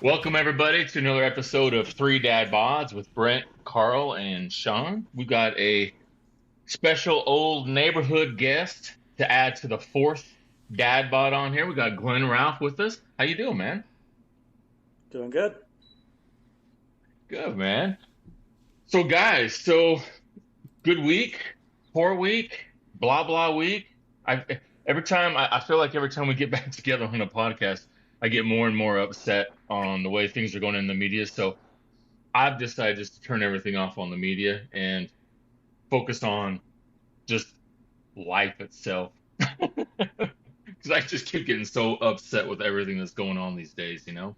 Welcome everybody to another episode of Three Dad Bods with Brent, Carl, and Sean. We got a special old neighborhood guest to add to the fourth Dad Bod on here. We got Glynn Ralph with us. How you doing, man? Doing good. Good, man. So guys, good week, poor week, blah blah week. I I feel like every time we get back together on a podcast, I get more and more upset on the way things are going in the media. So I've decided just to turn everything off on the media and focus on just life itself. Because I just keep getting so upset with everything that's going on these days, you know?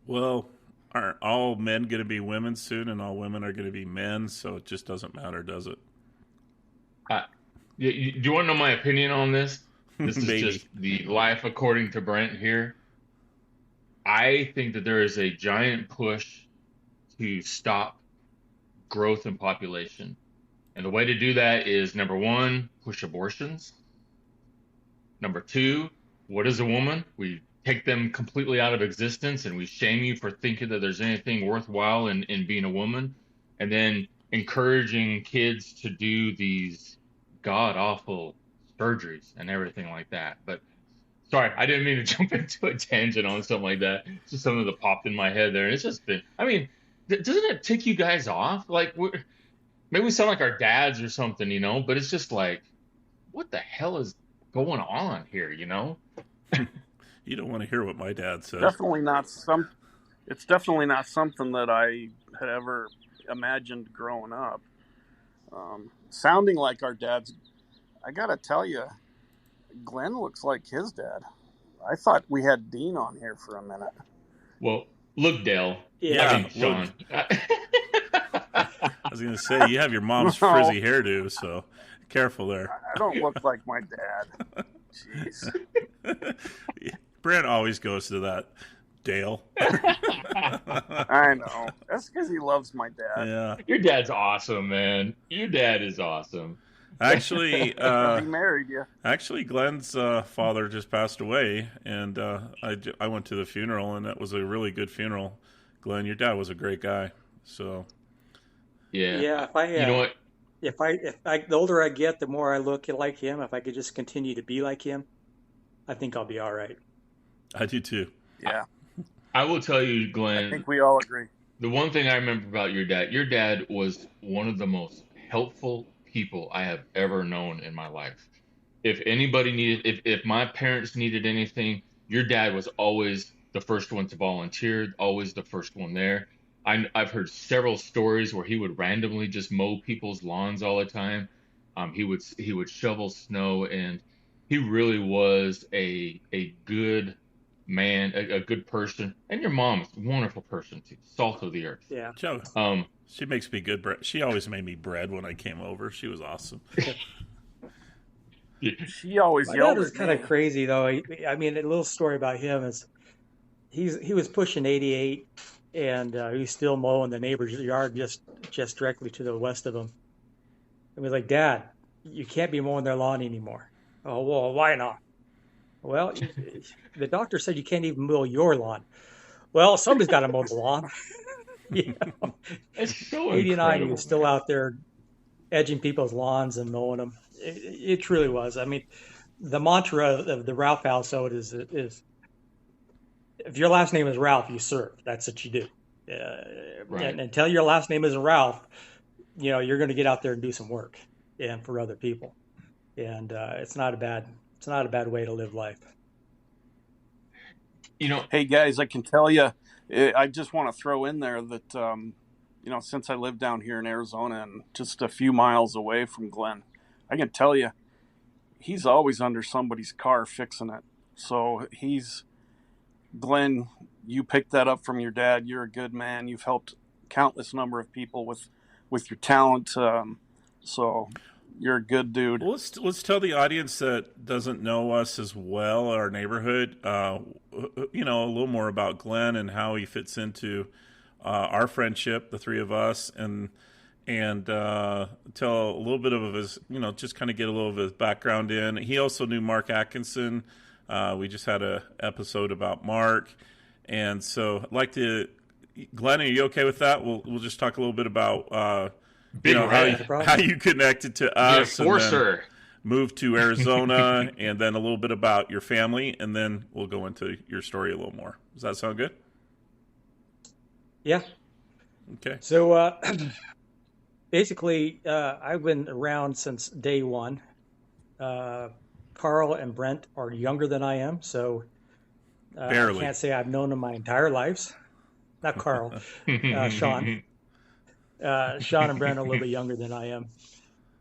Well, aren't all men going to be women soon, and all women are going to be men? So it just doesn't matter, does it? Do you want to know my opinion on this? This is Maybe. just the life according to Brent here. I think that there is a giant push to stop growth in population. And the way to do that is number one, push abortions. Number two, what is a woman? We take them completely out of existence and we shame you for thinking that there's anything worthwhile in being a woman. And then encouraging kids to do these god awful surgeries and everything like that. But sorry, I didn't mean to jump into a tangent on something like that. It's just something that popped in my head there. And it's just been, I mean, doesn't it tick you guys off? Like, maybe we sound like our dads or something, you know, but it's just like, what the hell is going on here, you know? You don't want to hear what my dad says. Definitely not some. It's definitely not something that I had ever imagined growing up. Sounding like our dads, I gotta tell you, Glenn looks like his dad. I thought we had Dean on here for a minute. Well, look, Dale. Yeah, I mean, Sean. I was going to say, you have your mom's frizzy hairdo, so careful there. I don't look like my dad. Jeez. Brent always goes to that, Dale. I know. That's because he loves my dad. Yeah. Your dad's awesome, man. Your dad is awesome. Actually, He married you. Actually, Glenn's father just passed away, and I went to the funeral, and that was a really good funeral. Glenn, your dad was a great guy. So, Yeah. Yeah, if I You know what? the older I get, the more I look like him. If I could just continue to be like him, I think I'll be all right. I do too. Yeah, I will tell you, I Glenn, think we all agree. the one thing I remember about your dad was one of the most helpful people I have ever known in my life. If anybody needed, if my parents needed anything, your dad was always the first one to volunteer, always the first one there. I've heard several stories where he would randomly just mow people's lawns all the time. He would shovel snow, and he really was a good man, a good person. And your mom is a wonderful person too, salt of the earth. Yeah. Joe, Um, she makes me good bread. She always made me bread when I came over. She was awesome. She always My yelled dad was at kind me. of crazy though. I mean, a little story about him is he was pushing 88, and he was still mowing the neighbor's yard just directly to the west of him. And was like, Dad, you can't be mowing their lawn anymore. Oh, well, why not? Well, the doctor said you can't even mow your lawn. Well, somebody's got to mow the lawn. You know, it's so 89, he incredible. was still out there edging people's lawns and mowing them. It truly was. I mean, the mantra of the Ralph household is if your last name is Ralph, you serve. That's what you do. Right. And until your last name isn't Ralph, you know, you're going to get out there and do some work and for other people. And it's not a bad way to live life. You know, Hey guys, I can tell you, I just want to throw in there that since I live down here in Arizona and just a few miles away from Glenn, I can tell you, he's always under somebody's car fixing it. So Glenn, you picked that up from your dad. You're a good man. You've helped countless number of people with your talent. So you're a good dude. Well, let's tell the audience that doesn't know us as well, our neighborhood, a little more about Glenn and how he fits into our friendship, the three of us, and tell a little bit of his, just kind of get a little of his background in. He also knew Mark Atkinson. We just had a episode about Mark, And so I'd like to, Glenn, are you okay with that? We'll just talk a little bit about Big Red, how you connected to the us, and then enforcer. moved to Arizona, and then a little bit about your family, and then we'll go into your story a little more. Does that sound good? Yeah. Okay. So basically, I've been around since day one. Carl and Brent are younger than I am, so I Barely. can't say I've known them my entire lives. Not Carl, Sean. Sean and Brent are a little bit younger than I am,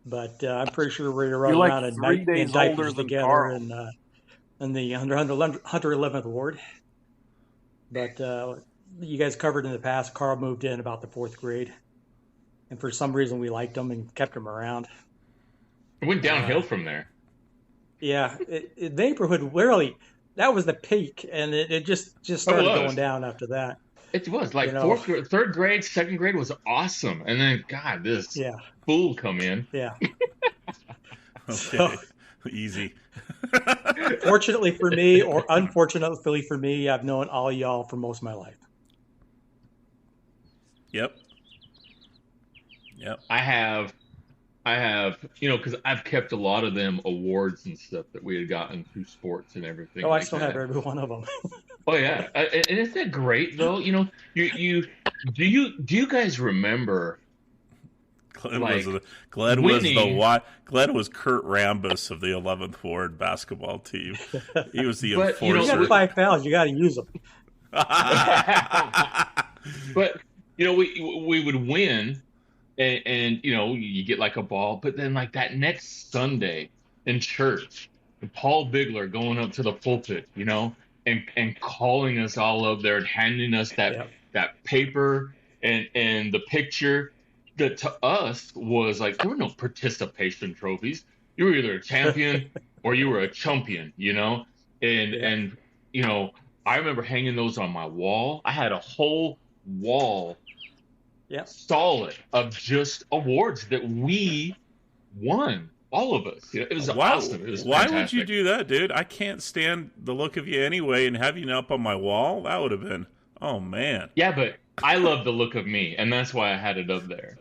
but I'm pretty sure we were You're like around in, 3 days in older diapers than together Carl. in the 111th Ward. But you guys covered in the past, Carl moved in about the 4th grade, and for some reason we liked him and kept him around. It went downhill from there. Yeah, the neighborhood really, that was the peak, and it just started going down after that. It was like You know. 3rd grade, 2nd grade was awesome, and then God, this Yeah, fool come in. yeah. Okay. So, Easy. fortunately for me, or unfortunately for me, I've known all y'all for most of my life. Yep. I have, because I've kept a lot of them awards and stuff that we had gotten through sports and everything. Oh, I like still that. have every one of them. Oh yeah, and isn't that great though? You do you guys remember? Glenn Like, Glenn winning. Glenn was Kurt Rambis of the 11th Ward basketball team. He was the But, You enforcer. got 5 pounds, you got to use them. But we would win, and you get like a ball, but then like that next Sunday in church, Paul Bigler going up to the pulpit, and calling us all up there and handing us Yep. that paper and the picture that to us was like there were no participation trophies. You were either a champion or you were a chumpion, and Yeah. and I remember hanging those on my wall. I had a whole wall Yeah. solid of just awards that we won, all of us. It was awesome. It was Why would fantastic. you do that, dude? I can't stand the look of you anyway, and having you up on my wall, that would have been, oh man. Yeah, but I love the look of me, and that's why I had it up there.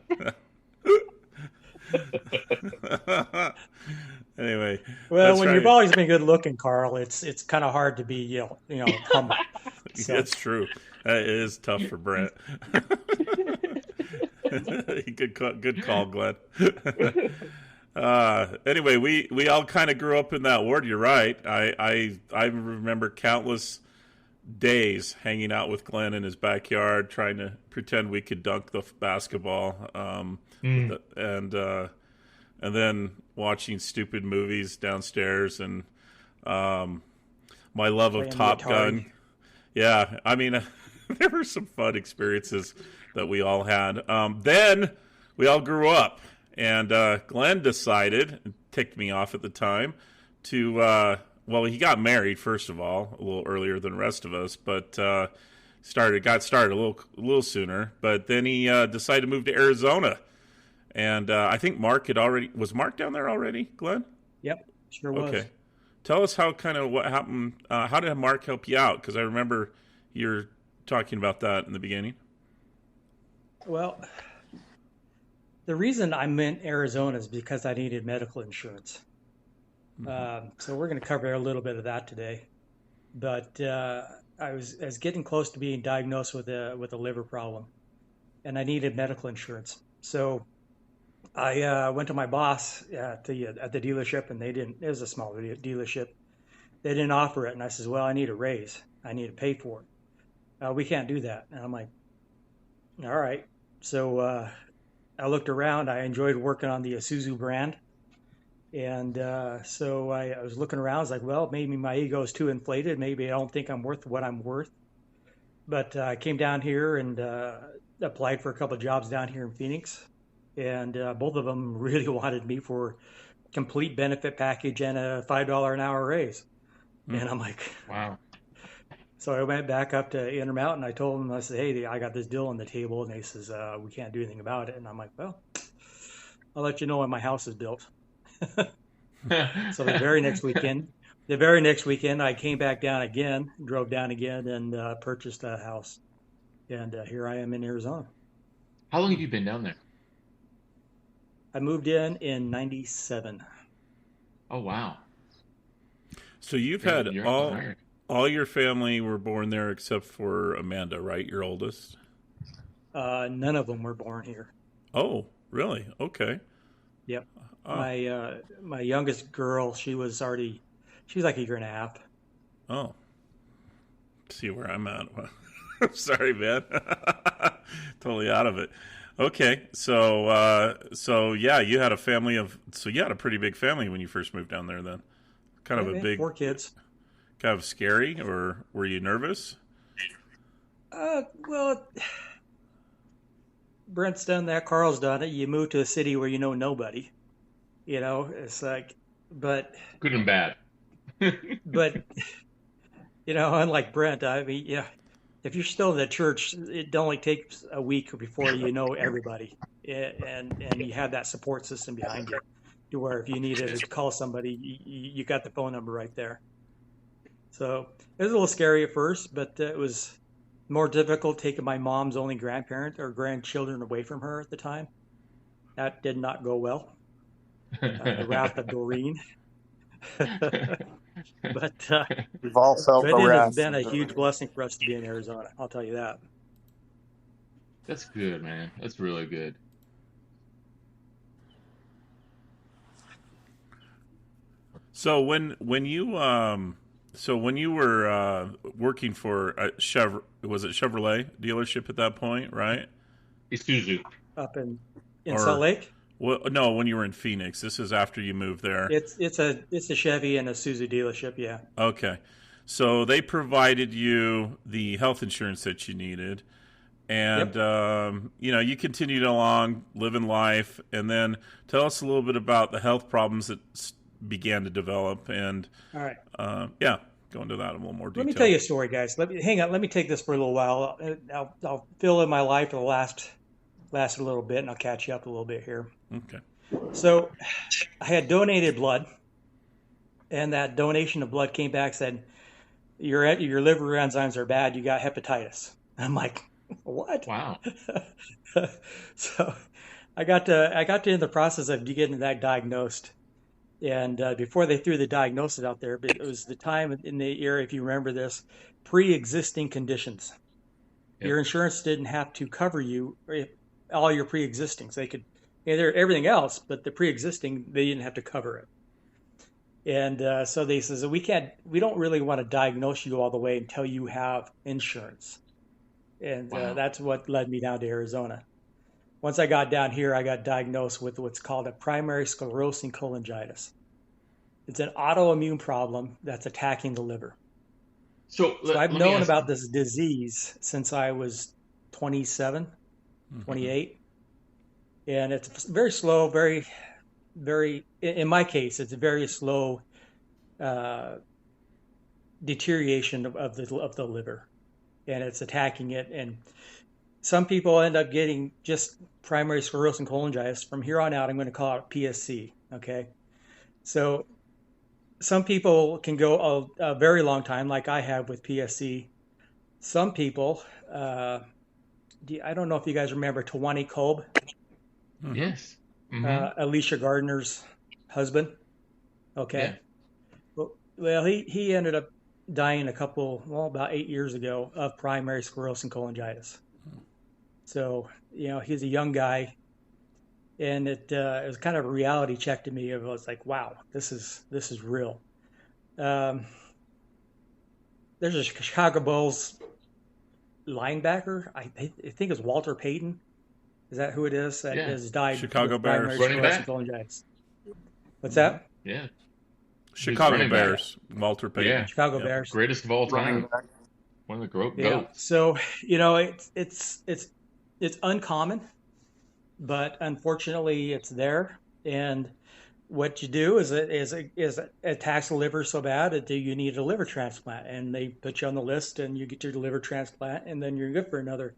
Anyway. Well, that's when right. you've always been good looking, Carl, it's kind of hard to be humble. So, That's true. It is tough for Brent. Good call, Glenn. Anyway, we all kind of grew up in that ward. You're right. I remember countless days hanging out with Glenn in his backyard, trying to pretend we could dunk the basketball, and then watching stupid movies downstairs, and my love of Playing the Top Atari. Gun. Yeah, I mean, there were some fun experiences that we all had. Then we all grew up, and Glenn decided, and ticked me off at the time, to he got married first of all, a little earlier than the rest of us, but got started a little sooner. But then he decided to move to Arizona, and I think Mark was Mark down there already, Glenn? Yep, sure was. Okay. Tell us what happened. How did Mark help you out? Because I remember you were talking about that in the beginning. Well, the reason I'm in Arizona is because I needed medical insurance. So we're going to cover a little bit of that today. But I was getting close to being diagnosed with a liver problem, and I needed medical insurance. So I went to my boss at the dealership, and it was a small dealership. They didn't offer it, and I says, well, I need a raise. I need to pay for it. We can't do that. And I'm like, all right. So I looked around. I enjoyed working on the Isuzu brand. And so I was looking around. I was like, well, maybe my ego is too inflated. Maybe I don't think I'm worth what I'm worth. But I came down here and applied for a couple of jobs down here in Phoenix. And both of them really wanted me for complete benefit package and a $5 an hour raise. And I'm like, Wow. So I went back up to Intermountain. I told them, I said, hey, I got this deal on the table. And they says, we can't do anything about it. And I'm like, well, I'll let you know when my house is built. So the very next weekend, the very next weekend, I came back down again, drove down again, and purchased a house. And here I am in Arizona. How long have you been down there? I moved in '97. Oh wow. So you've had You're hired. all your family were born there except for Amanda, right? Your oldest. None of them were born here. Oh, really? Okay. Yep. Oh, My youngest girl, she was like a year and a half. oh. See where I'm at. Sorry, man. Totally out of it. Okay, so yeah, you had you had a pretty big family when you first moved down there. Then, kind of a Yeah, big, 4 kids. kind of scary, or were you nervous? Well, Brent's done that. Carl's done it. You move to a city where you know nobody. It's like, but Good and bad. but unlike Brent, I mean, yeah, if you're still in the church, it only takes a week before you know everybody, and you have that support system behind you, to where if you needed to call somebody, you got the phone number right there. So it was a little scary at first, but it was more difficult taking my mom's only grandparent or grandchildren away from her at the time. That did not go well. The wrath of Doreen. but We've all felt but the it has wrath been of a huge Doreen. blessing for us to be in Arizona. I'll tell you that. That's good, man. That's really good. So when you were working for a was it Chevrolet dealership at that point, right? Isuzu. Up in Salt Or Lake, well, no, when you were in Phoenix. This is after you moved there. it's a Chevy and a Suzu dealership. Yeah. Okay. So they provided you the health insurance that you needed, and Yep. you continued along living life, and then tell us a little bit about the health problems that began to develop, and All right. yeah, go into that in a little more Let me tell detail. you a story, guys. Hang on. Let me take this for a little while. I'll fill in my life for the last a little bit, and I'll catch you up a little bit here. Okay. So I had donated blood, and that donation of blood came back, said your liver enzymes are bad. You got hepatitis. I'm like, what? Wow. So I got to in the process of getting that diagnosed. And before they threw the diagnosis out there, but it was the time in the era, if you remember this, pre-existing conditions. Yep. Your insurance didn't have to cover you all your pre-existings. They could either everything else, but the pre-existing they didn't have to cover it. And so they says we don't really want to diagnose you all the way until you have insurance. And Wow. that's what led me down to Arizona. Once I got down here, I got diagnosed with what's called a primary sclerosing cholangitis. It's an autoimmune problem that's attacking the liver. So So I've let me known ask about this disease since I was 27, Mm-hmm. 28, and it's very slow, in my case, it's a very slow uh, deterioration of the liver, and it's attacking it. And some people end up getting just primary sclerosing cholangitis. From here on out, I'm going to call it PSC. Okay, so some people can go a very long time, like I have with PSC. Some people, I don't know if you guys remember Tawani Kolb, Mm-hmm. yes. Mm-hmm. Alicia Gardner's husband. Yeah. Okay, well, he ended up dying about 8 years ago of primary sclerosing cholangitis. So he's a young guy, and it was kind of a reality check to me. It was like, wow, this is real. Um, there's a Chicago Bulls linebacker. I think it's Walter Payton. Is that who it is that Yeah. has died Chicago with primary Bears. Running sclerosing back. cholangitis? What's Mm-hmm. that? Yeah. Chicago running back. Bears. Walter Payton. Yeah. Chicago Yep. Bears. Greatest of all Running time. back. One of the Yeah. goats. So it's uncommon, but unfortunately it's there. And what you do is it attacks the liver so bad that you need a liver transplant, and they put you on the list, and you get your liver transplant, and then you're good for another.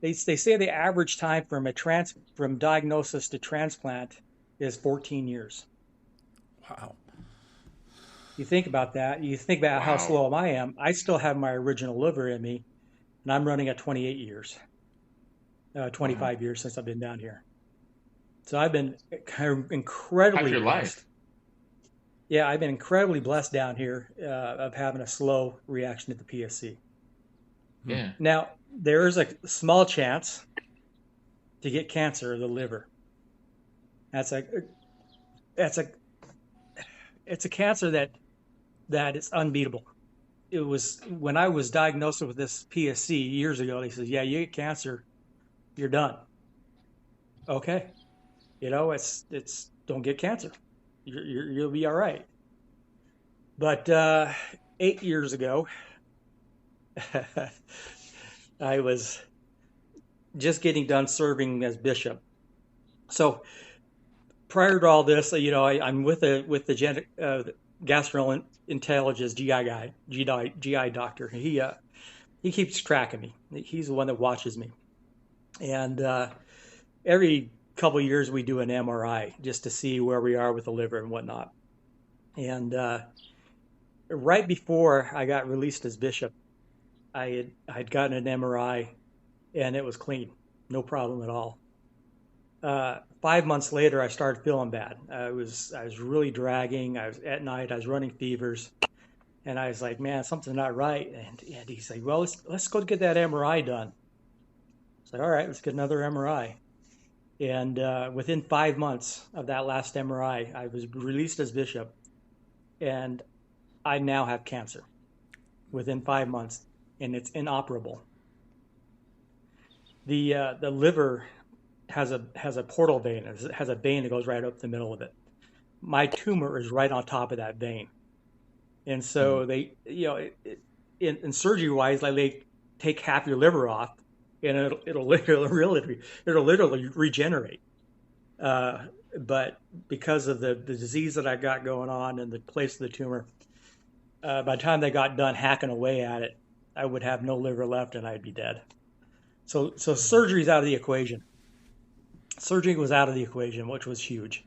They say the average time from diagnosis to transplant is 14 years. Wow. You think about that. You think about how Wow. slow I am. I still have my original liver in me, and I'm running at 28 years, Wow. 25 years since I've been down here. So I've been kind of Half incredibly your blessed. life. Yeah, I've been incredibly blessed down here of having a slow reaction to the PSC. Hmm. Yeah. Now, there is a small chance to get cancer of the liver. That's a that's a it's a cancer that is unbeatable. It was when I was diagnosed with this PSC years ago. They said, "Yeah, you get cancer, you're done." Okay, it's don't get cancer. You'll be all right. But 8 years ago, I was just getting done serving as bishop. So prior to all this, I'm with the gastroenterologist GI doctor. He keeps track of me. He's the one that watches me, and every couple of years we do an MRI just to see where we are with the liver and whatnot. And right before I got released as bishop, I had gotten an MRI and it was clean, no problem at all. 5 months later, I started feeling bad. I was really dragging. I was at night. I was running fevers, and I was like, man, something's not right. And he's like, well, let's go get that MRI done. It's like, all right, let's get another MRI. And within 5 months of that last MRI, I was released as bishop, and I now have cancer within 5 months, and it's inoperable. The liver has a portal vein. It has a vein that goes right up the middle of it. My tumor is right on top of that vein, and Hmm. so they, in surgery wise, like they take half your liver off, and it'll literally regenerate. Uh, but because of the disease that I got going on and the place of the tumor, by the time they got done hacking away at it, I would have no liver left and I'd be dead. So surgery's out of the equation. Surgery was out of the equation, which was huge.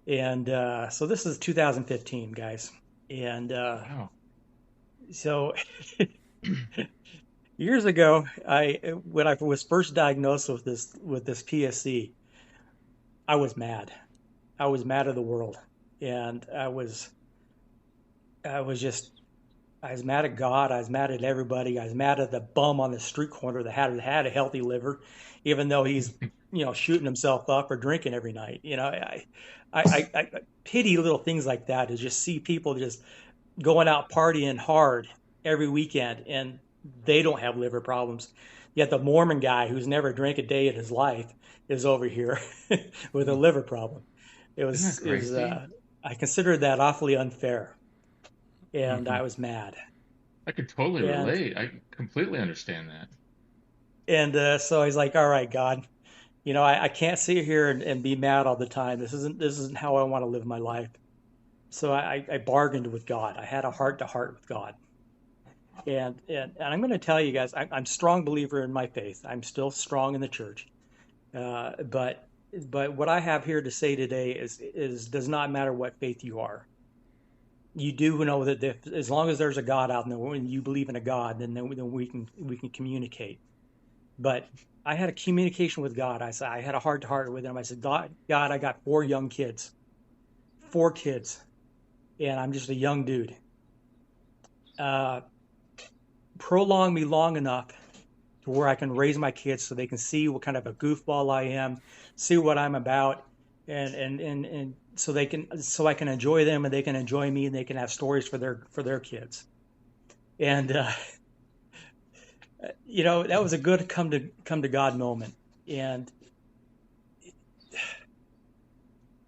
And so this is 2015, guys. And Wow. so years ago, when I was first diagnosed with this PSC, I was mad. I was mad at the world, and I was I was mad at God. I was mad at everybody. I was mad at the bum on the street corner that had a healthy liver, even though he's shooting himself up or drinking every night. I pity little things like that. To just see people just going out partying hard every weekend and they don't have liver problems. Yet the Mormon guy who's never drank a day in his life is over here with a liver problem. It Isn't was that it was crazy? I considered that awfully unfair, and Hmm. I was mad. I could totally And relate. I completely understand that. so he's like, "All right, God, I can't sit here and be mad all the time. This isn't how I want to live my life." So I bargained with God. I had a heart to heart with God. And I'm going to tell you guys, I'm a strong believer in my faith. I'm still strong in the church. But what I have here to say today is does not matter what faith you are. You do know that as long as there's a God out there and you believe in a God, then we can communicate. But I had a communication with God. I had a heart to heart with him. I said, God, I got four kids, and I'm just a young dude. Uh, Prolong me long enough to where I can raise my kids so they can see what kind of a goofball I am, see what I'm about, and so I can enjoy them and they can enjoy me and they can have stories for their kids. And that was a good come to God moment. And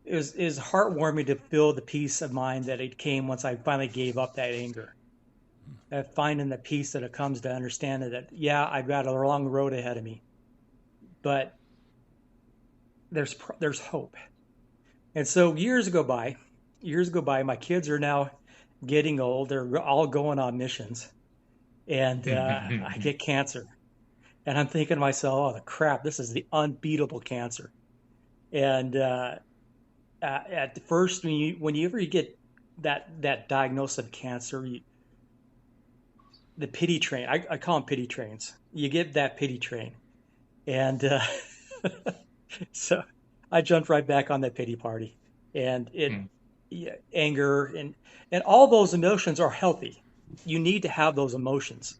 it was heartwarming to feel the peace of mind that it came once I finally gave up that anger. Finding the peace that it comes to understand that, yeah, I've got a long road ahead of me, but there's hope. And so years go by, my kids are now getting old. They're all going on missions, and I get cancer. And I'm thinking to myself, oh, the crap, this is the unbeatable cancer. And at the first, when you ever get that diagnosis of cancer, the pity train. I call them pity trains. You get that pity train, and so I jumped right back on that pity party, and Hmm. yeah, anger and all those emotions are healthy. You need to have those emotions.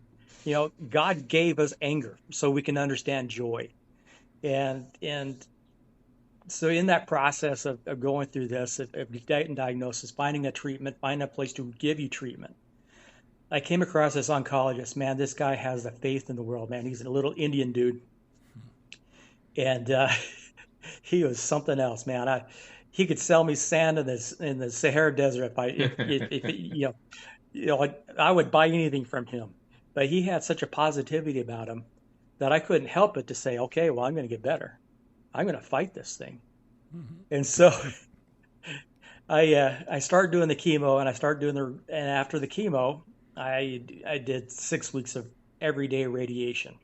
God gave us anger so we can understand joy, and so in that process of going through this, of getting diagnosis, finding a treatment, finding a place to give you treatment, I came across this oncologist. Man, this guy has the faith in the world. Man, he's a little Indian dude, and he was something else, man. He could sell me sand in the Sahara Desert if like I would buy anything from him. But he had such a positivity about him that I couldn't help but to say, okay, well, I'm going to get better. I'm going to fight this thing. And so I started doing the chemo, and and after the chemo, I did 6 weeks of everyday radiation.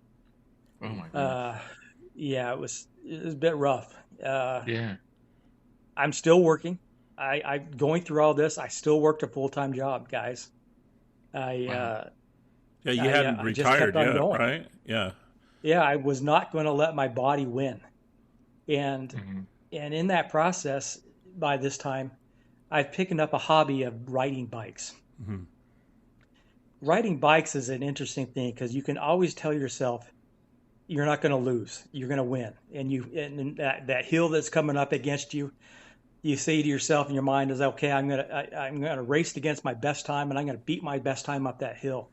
Oh my goodness. Uh, yeah, it was a bit rough. Uh, Yeah. I'm still working. I going through all this. I still worked a full-time job, guys. I Wow. Yeah, you hadn't I just kept retired on yet, going. right? Yeah. Yeah, I was not going to let my body win. And Hmm. and in that process, by this time, I've picked up a hobby of riding bikes. Hmm. Riding bikes is an interesting thing because you can always tell yourself you're not going to lose. You're going to win. And that hill that's coming up against you, you say to yourself in your mind is, okay, I'm gonna race against my best time, and I'm gonna beat my best time up that hill.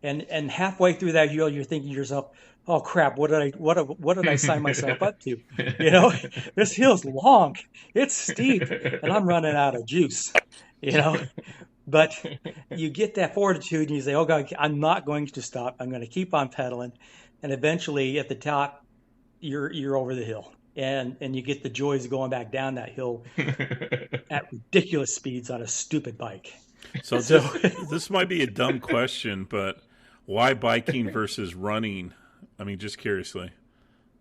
And halfway through that hill, you're thinking to yourself, oh crap, what did I sign myself up to? You know, this hill's long, it's steep, and I'm running out of juice. You know, but you get that fortitude, and you say, oh God, I'm not going to stop. I'm going to keep on pedaling, and eventually at the top, you're over the hill, and you get the joys of going back down that hill at ridiculous speeds on a stupid bike. So So, this might be a dumb question, but why biking versus running? I mean, just curiously.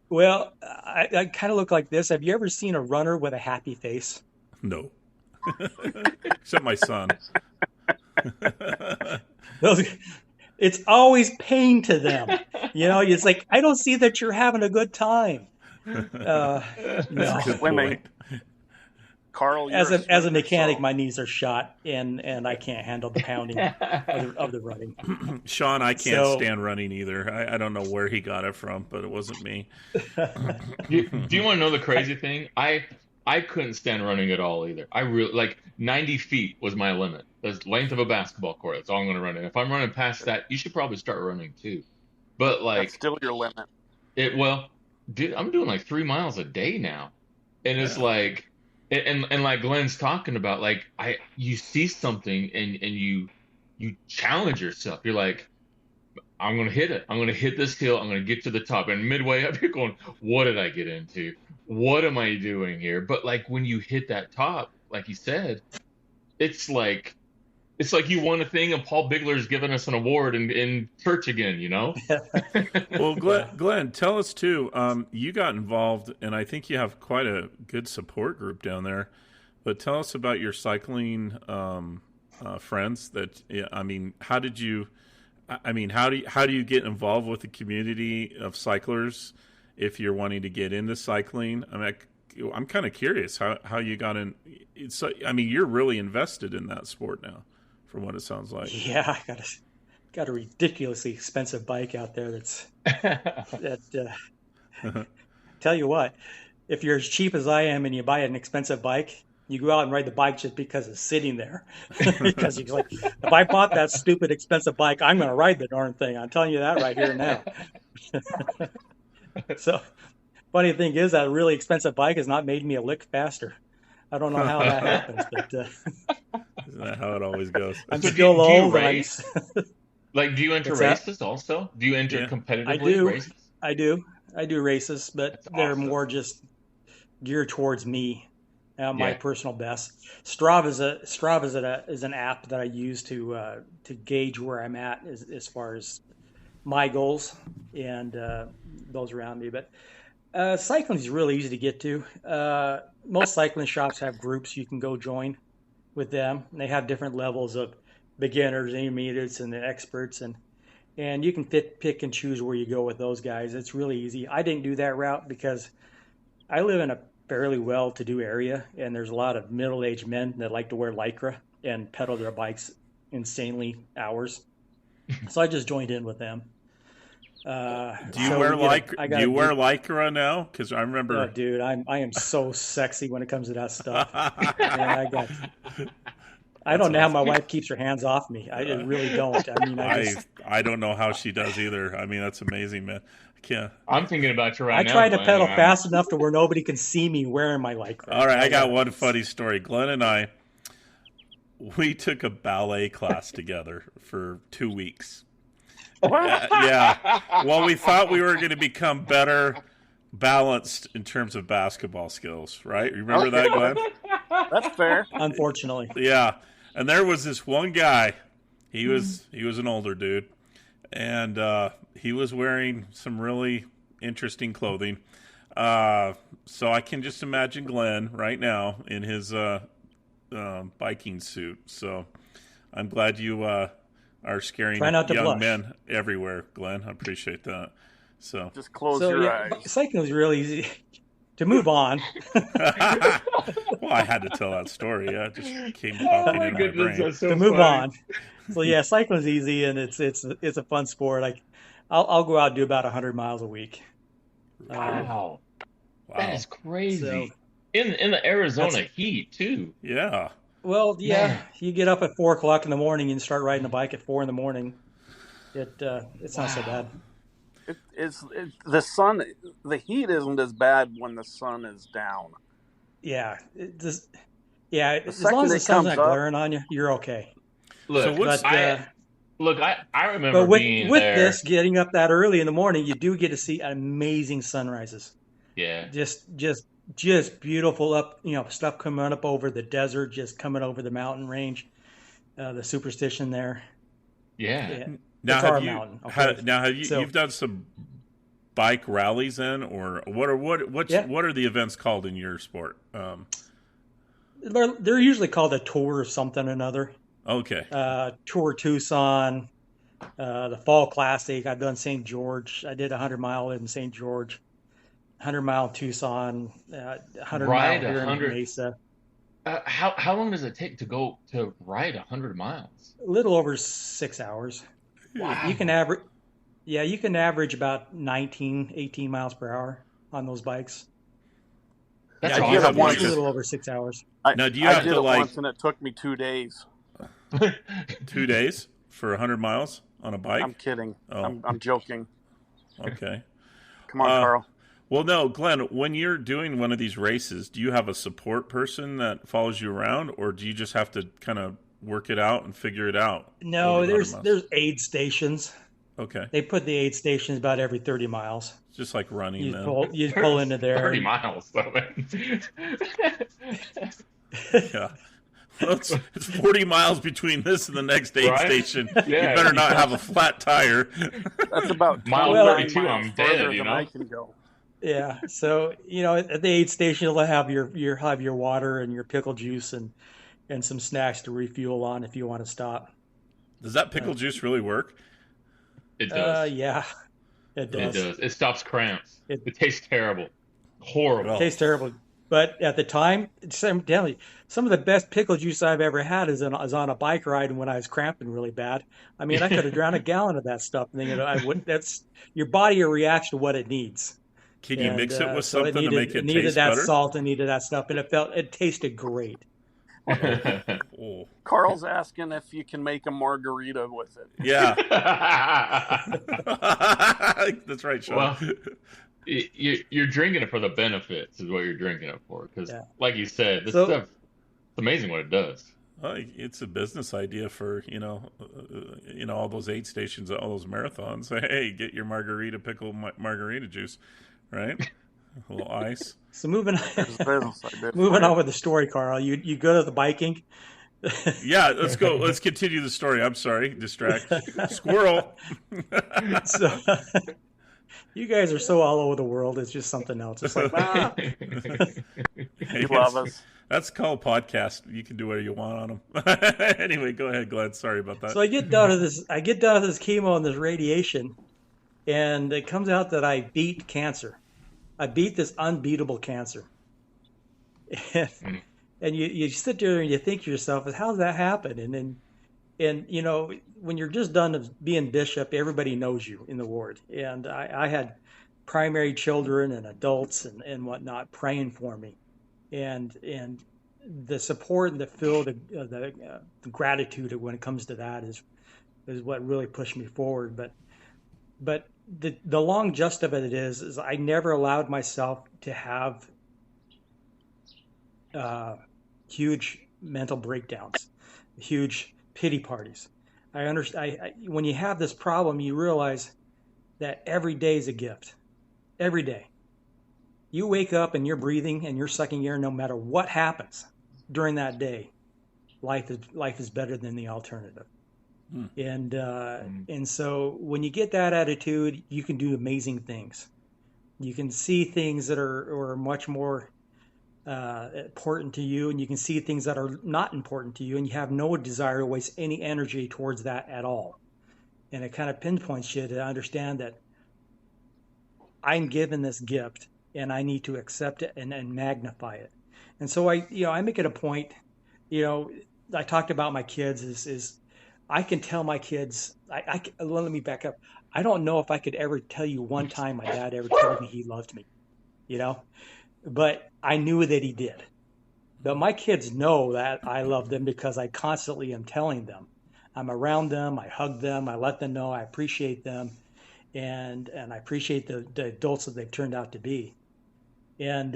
well, I kind of look like this. Have you ever seen a runner with a happy face? No. Except my son. Those, it's always pain to them. It's like, I don't see that you're having a good time. Uh, That's a no. good Swimming. point. Carl, As you're a a swimmer, mechanic, so my knees are shot, and I can't handle the pounding of the running. Sean, I can't So, stand running either. I don't know where he got it from, but it wasn't me. Do you want to know the crazy thing? I couldn't stand running at all either. I really like 90 feet was my limit. The length of a basketball court. That's all I'm going to run. And if I'm running past that, you should probably start running too. But that's like still your limit. well, dude, I'm doing like 3 miles a day now, and it's Yeah. like, and like Glenn's talking about, like you see something and you challenge yourself. You're like, I'm gonna hit it. I'm gonna hit this hill. I'm gonna get to the top. And midway up, you're going, what did I get into? What am I doing here? But like when you hit that top, like you said, it's like it's like you won a thing and Paul Bigler's giving us an award in church again, you know? Well, yeah. Glenn, tell us too. You got involved, and I think you have quite a good support group down there. But tell us about your cycling friends. That yeah, I mean, how did you? I mean, how do you get involved with the community of cyclers if you're wanting to get into cycling? I mean, I'm kind of curious how you got in. I mean, you're really invested in that sport now, from what it sounds like. Yeah, I got a ridiculously expensive bike out there that tell you what, if you're as cheap as I am and you buy an expensive bike, you go out and ride the bike just because it's sitting there. Because you're like, if I bought that stupid expensive bike, I'm going to ride the darn thing. I'm telling you that right here and now. So, funny thing is that a really expensive bike has not made me a lick faster. I don't know how that happens, but Isn't that how it always goes? I'm So still do you old and race? Like, do you enter what's that? races also? Do you enter Yeah. I competitively do, races? I do, I do races, but That's they're awesome. more just geared towards me, my Yeah. personal best. Strava is an app that I use to gauge where I'm at as far as my goals and those around me. But cycling is really easy to get to. Most cycling shops have groups you can go join. with them. And they have different levels of beginners, intermediates, and the experts, and you can pick and choose where you go with those guys. It's really easy. I didn't do that route because I live in a fairly well-to-do area, and there's a lot of middle-aged men that like to wear lycra and pedal their bikes insanely hours. So I just joined in with them. Do you wear lycra now? Because I remember. Oh, dude, I am so sexy when it comes to that stuff. Man, I don't know how my wife keeps her hands off me. I really don't. I mean, I don't know how she does either. I mean, that's amazing, man. I can't. I'm thinking about you right now. I try to pedal fast enough to where nobody can see me wearing my lycra. All right, I got one funny story. Glenn and we took a ballet class together for 2 weeks. Yeah. Well, we thought we were going to become better balanced in terms of basketball skills, right? Remember that, Glenn? That's fair. Unfortunately. Yeah. And there was this one guy. He was an older dude, and he was wearing some really interesting clothing. So I can just imagine Glenn right now in his biking suit. So I'm glad you are scaring young men everywhere, Glenn. I appreciate that. So just close your eyes. Cycling is really easy. To move on. Well, I had to tell that story. I just came popping in my brain. So to move on. So yeah, cycling's easy and it's a fun sport. Like I'll go out and do about 100 miles a week. Wow. That is crazy. So, in the Arizona heat too. Yeah. Well, yeah, man. You get up at 4:00 in the morning and start riding the bike at 4 in the morning. It's not so bad. It's the sun. The heat isn't as bad when the sun is down. Yeah, as long as the sun's not glaring on you, you're okay. Look, I remember but with being with there. This, getting up that early in the morning, you do get to see amazing sunrises. Yeah, just beautiful up, stuff coming up over the desert, just coming over the mountain range, the Superstition there. Yeah. Now have you've done some bike rallies then, or what are the events called in your sport? They're usually called a tour or something or another. Okay. Tour Tucson, the Fall Classic. I've done St. George. I did 100-mile in St. George, 100-mile in Tucson, 100-mile here in Mesa. How long does it take to ride 100 miles? A little over 6 hours. Wow. You can average about 18 miles per hour on those bikes. That's awesome. A little over 6 hours. I did it once, and it took me 2 days. 2 days for 100 miles on a bike? I'm kidding. Oh. I'm joking. Okay. Come on, Carl. Well, no, Glenn, when you're doing one of these races, do you have a support person that follows you around, or do you just have to kind of work it out and figure it out? No, there's aid stations. Okay. They put the aid stations about every 30 miles. Just like running, you pull into there. 30 miles, though. Yeah. Well, it's 40 miles between this and the next aid station. Yeah. You better not have a flat tire. That's about mile 32. I'm dead, I can go. Yeah. So, at the aid station, you'll have your water and your pickle juice and some snacks to refuel on if you want to stop. Does that pickle juice really work? It does. Yeah, it does. It does. It stops cramps. It tastes terrible. Horrible. It tastes terrible. But at the time, I'm telling you, some of the best pickle juice I've ever had is on a bike ride when I was cramping really bad. I mean, I could have drowned a gallon of that stuff. And I wouldn't. That's your body reacts to what it needs. Can you mix it with something to make it taste better? It needed that salt and needed that stuff, and it tasted great. Oh. Carl's asking if you can make a margarita with it. Yeah. That's right, Sean. Well, you're drinking it for the benefits is what you're drinking it for. Because, like you said, this stuff, it's amazing what it does. It's a business idea for, all those aid stations, all those marathons. Say, hey, get your margarita juice, right? A little ice. So moving on with the story, Carl. You go to the biking. Yeah, let's go. Let's continue the story. I'm sorry, distract. Squirrel. So, you guys are so all over the world. It's just something else. It's like, you love us. That's called podcast. You can do whatever you want on them. Anyway, go ahead, Glenn. Sorry about that. So I get done with this. I get done with this chemo and this radiation, and it comes out that I beat cancer. I beat this unbeatable cancer. And, Mm. and you sit there and you think to yourself, how does that happen? And when you're just done of being bishop, everybody knows you in the ward. And I had primary children and adults and whatnot praying for me, and the support and the feel, the gratitude when it comes to that is what really pushed me forward. But the long gist of it is I never allowed myself to have huge mental breakdowns, huge pity parties. I understand. When you have this problem, you realize that every day is a gift. Every day, you wake up and you're breathing and you're sucking air. No matter what happens during that day, life is better than the alternative. Hmm. And so when you get that attitude, you can do amazing things. You can see things that are much more important to you, and you can see things that are not important to you, and you have no desire to waste any energy towards that at all. And it kind of pinpoints you to understand that I'm given this gift and I need to accept it and magnify it. And so I make it a point, I talked about my kids is I can tell my kids, let me back up. I don't know if I could ever tell you one time my dad ever told me he loved me, but I knew that he did. But my kids know that I love them because I constantly am telling them. I'm around them, I hug them, I let them know I appreciate them, and I appreciate the adults that they've turned out to be. And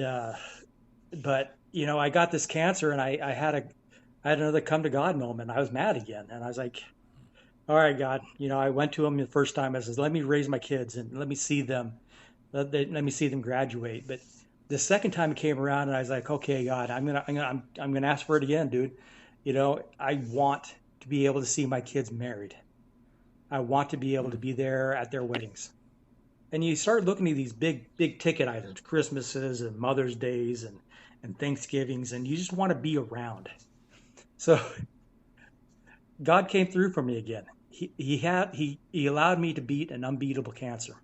but I got this cancer, and I had another come to God moment. I was mad again, and I was like, all right, God, I went to him the first time. I said, let me raise my kids and let me see them, let me see them graduate. But the second time it came around, and I was like, okay, God, I'm gonna ask for it again, dude. I want to be able to see my kids married. I want to be able to be there at their weddings. And you start looking at these big ticket items, Christmases and Mother's Days and Thanksgivings, and you just want to be around. So God came through for me again. He allowed me to beat an unbeatable cancer.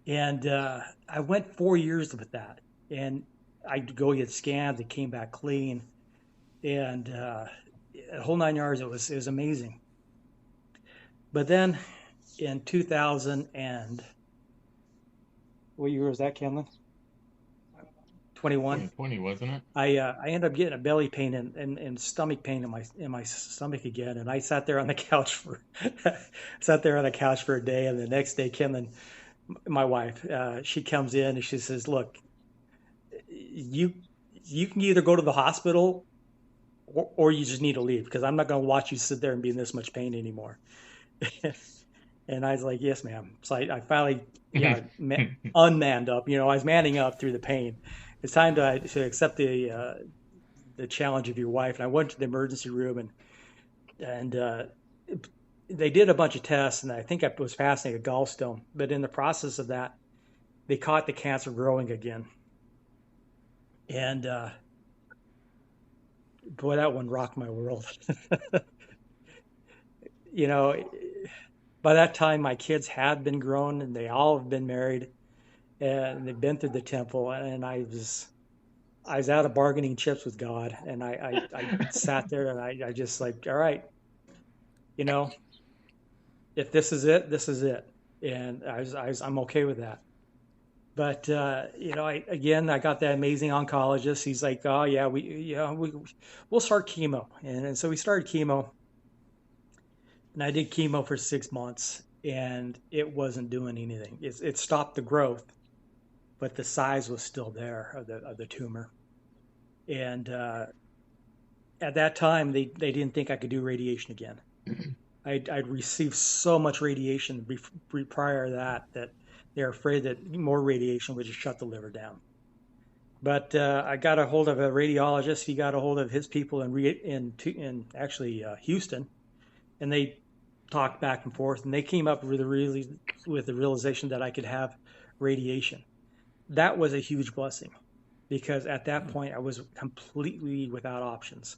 And I went 4 years with that. And I'd go get scans, it came back clean. And the whole 9 yards, it was amazing. But then in 2000 and what year was that, Kenlin? 21. 2020, wasn't it? I ended up getting a belly pain and stomach pain in my stomach again, and I sat there on the couch for a day, and the next day, Kenlin, my wife, she comes in and she says, "Look, you can either go to the hospital or you just need to leave because I'm not going to watch you sit there and be in this much pain anymore." And I was like, yes, ma'am. So I finally unmanned up. I was manning up through the pain. It's time to accept the challenge of your wife. And I went to the emergency room, and they did a bunch of tests, and I think I was passing a gallstone. But in the process of that, they caught the cancer growing again. And boy, that one rocked my world. By that time, my kids had been grown, and they all have been married, and they've been through the temple. And I was out of bargaining chips with God, and I sat there, and I just like, all right, if this is it, this is it, and I'm okay with that. But I got that amazing oncologist. He's like, oh yeah, we'll start chemo, and so we started chemo. And I did chemo for 6 months, and it wasn't doing anything. It stopped the growth, but the size was still there of the tumor. And at that time, they didn't think I could do radiation again. I'd received so much radiation prior to that they were afraid that more radiation would just shut the liver down. But I got a hold of a radiologist. He got a hold of his people in actually Houston, and they talked back and forth, and they came up with the realization that I could have radiation. That was a huge blessing. because at that point I was completely without options.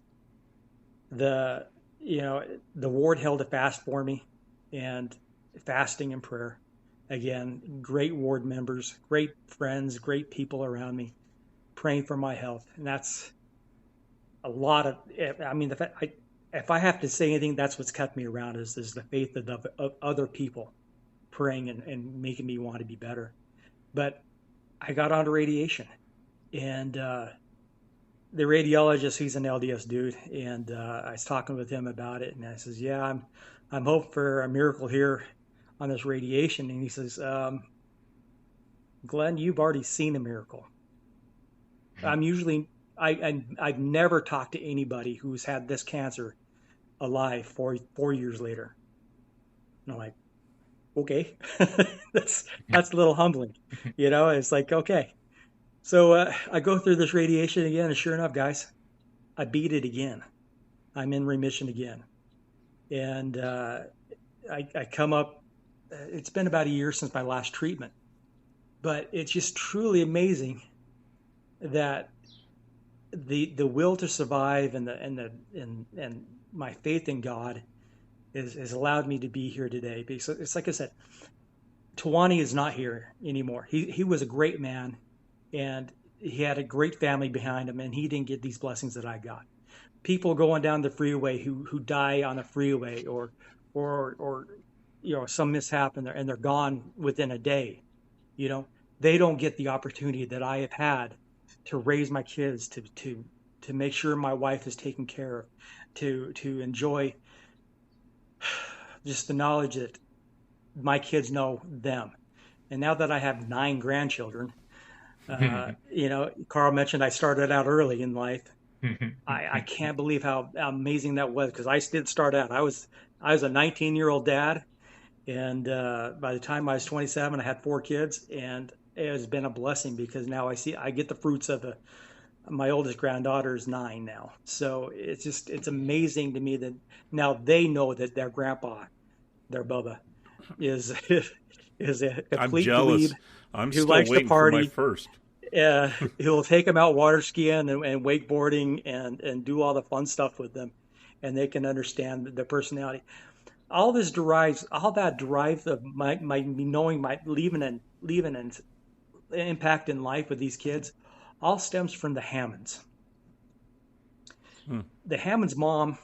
The you know the ward held a fast for me, and fasting and prayer. Again, great ward members, great friends, great people around me praying for my health, and that's a lot of. I mean, if I have to say anything, that's what's kept me around is the faith of other people praying and making me want to be better. But I got onto radiation, and the radiologist, he's an LDS dude, and I was talking with him about it, and I says, "Yeah, I'm hoping for a miracle here on this radiation," and he says, "Glenn, you've already seen a miracle. I'm usually I've never talked to anybody who's had this cancer alive 4 years later." And I'm like, okay, that's a little humbling, It's like, okay. So I go through this radiation again, and sure enough, guys, I beat it again. I'm in remission again, and I come up. It's been about a year since my last treatment, but it's just truly amazing that the will to survive and my faith in God has allowed me to be here today. Because it's like I said, Tawani is not here anymore. He was a great man, and he had a great family behind him, and he didn't get these blessings that I got. People going down the freeway who die on the freeway or some mishap and they're gone within a day. They don't get the opportunity that I have had to raise my kids, to make sure my wife is taken care of, to enjoy just the knowledge that my kids know them. And now that I have 9 grandchildren, Carl mentioned I started out early in life. I can't believe how amazing that was, because I did start out. I was a 19-year-old dad, and by the time I was 27, I had 4 kids, and it has been a blessing because now I get the fruits of my oldest granddaughter is 9 now. So it's amazing to me that now they know that their grandpa, their Bubba, is a I'm complete jealous. dweeb I'm who still likes to waiting for my party. first. He'll take them out water skiing and wakeboarding and do all the fun stuff with them, and they can understand the personality. All that derives of my knowing my leaving an impact in life with these kids, all stems from the Hammonds. The Hammonds' mom